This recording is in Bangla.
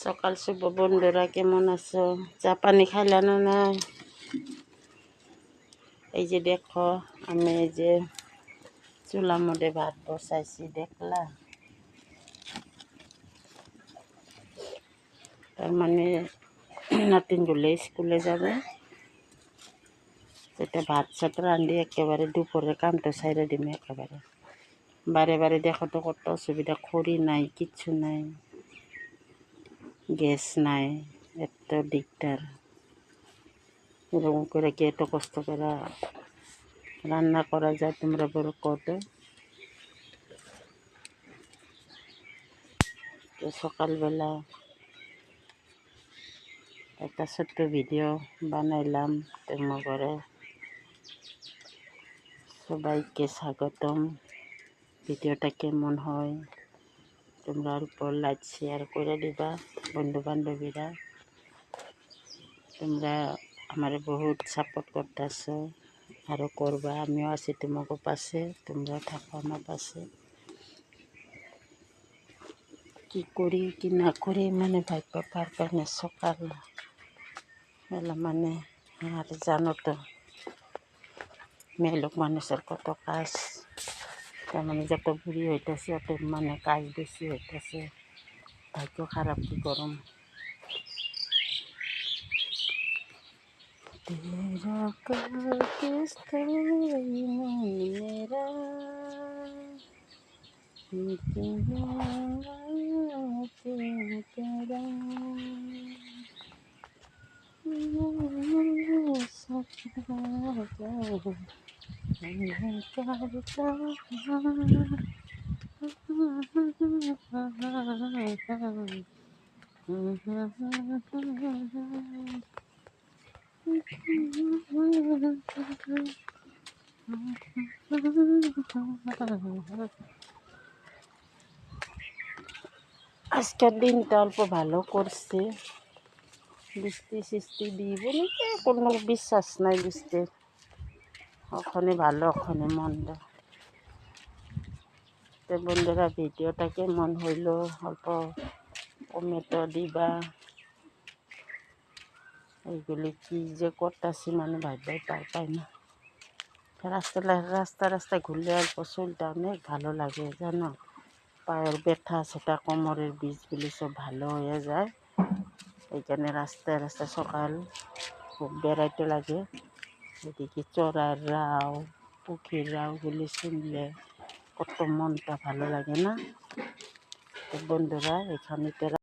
সকাল শুভ বন্ধুরা, কেমন আছো? চা পানি খাইলানো না? এই যে দেখো, আমি এই যে চুলার মধ্যে ভাত বসাইছি, দেখলা? তার মানে নাতিনগুলো স্কুলে যাবে, সেটা ভাত সাত রান্ধি একেবারে দুপুরে কামটা সাইডে দিমে একেবারে। বারে বারে দেখো তো কত অসুবিধা, খড়ি নাই, কিচ্ছু নাই, গ্যাস নাই, এত দিকদার। এরকম করে কি এত কষ্ট করে রান্না করা যায় তোমরা বড় কত? তো সকালবেলা একটা ছোট্ট ভিডিও বানাইলাম তোমার ঘরে। সবাইকে স্বাগতম। ভিডিওটা কেমন হয় তোমরা অল্প লাইক শেয়ার করে দিবা বন্ধু বান্ধবীরা। তোমরা আমার বহুত সাপোর্ট করতেছো, আরও করবা। আমিও আছি তোমাকে পাশে, তোমরা থাকো আমার পাশে। কি করি কি না করি মানে ভাইবা পারবে না। সকাল বেলা মানে আর জানো তো মেয়ে লোক মানুষের কত কাজ। তার মানে যত বুড়ি হইতেছে অত মানে কাজ বেশি হইতেছে। ভাগ্য খারাপ, কি গরম। तेरा पाकिस्तान मेरा तेरा আজকের দিনটা অল্প ভালো করছে। বৃষ্টি সৃষ্টি দিব নাকি কোনো বিশ্বাস নাই বৃষ্টির। ওখানে ভালো, ওখানে মন্দ। তো বন্ধুরা, ভিডিওটা কেমন হইল অল্প কমেন্ট দিবা। এইগুলি কি যে করতেছি মানে ভাবতেই পাই না। রাস্তা ঘুরলে অল্প শরীরটা অনেক ভালো লাগে জানো। পায়ের ব্যথা সেটা কোমরের বীজগুলি সব ভালো হয়ে যায়। এইখানে রাস্তায় সকাল খুব বেড়াইতে লাগে। এদিকে চড়ার রাও, পুকুর রাওগুলি শুনলে কত মনটা ভালো লাগে না? তো বন্ধুরা, এখানে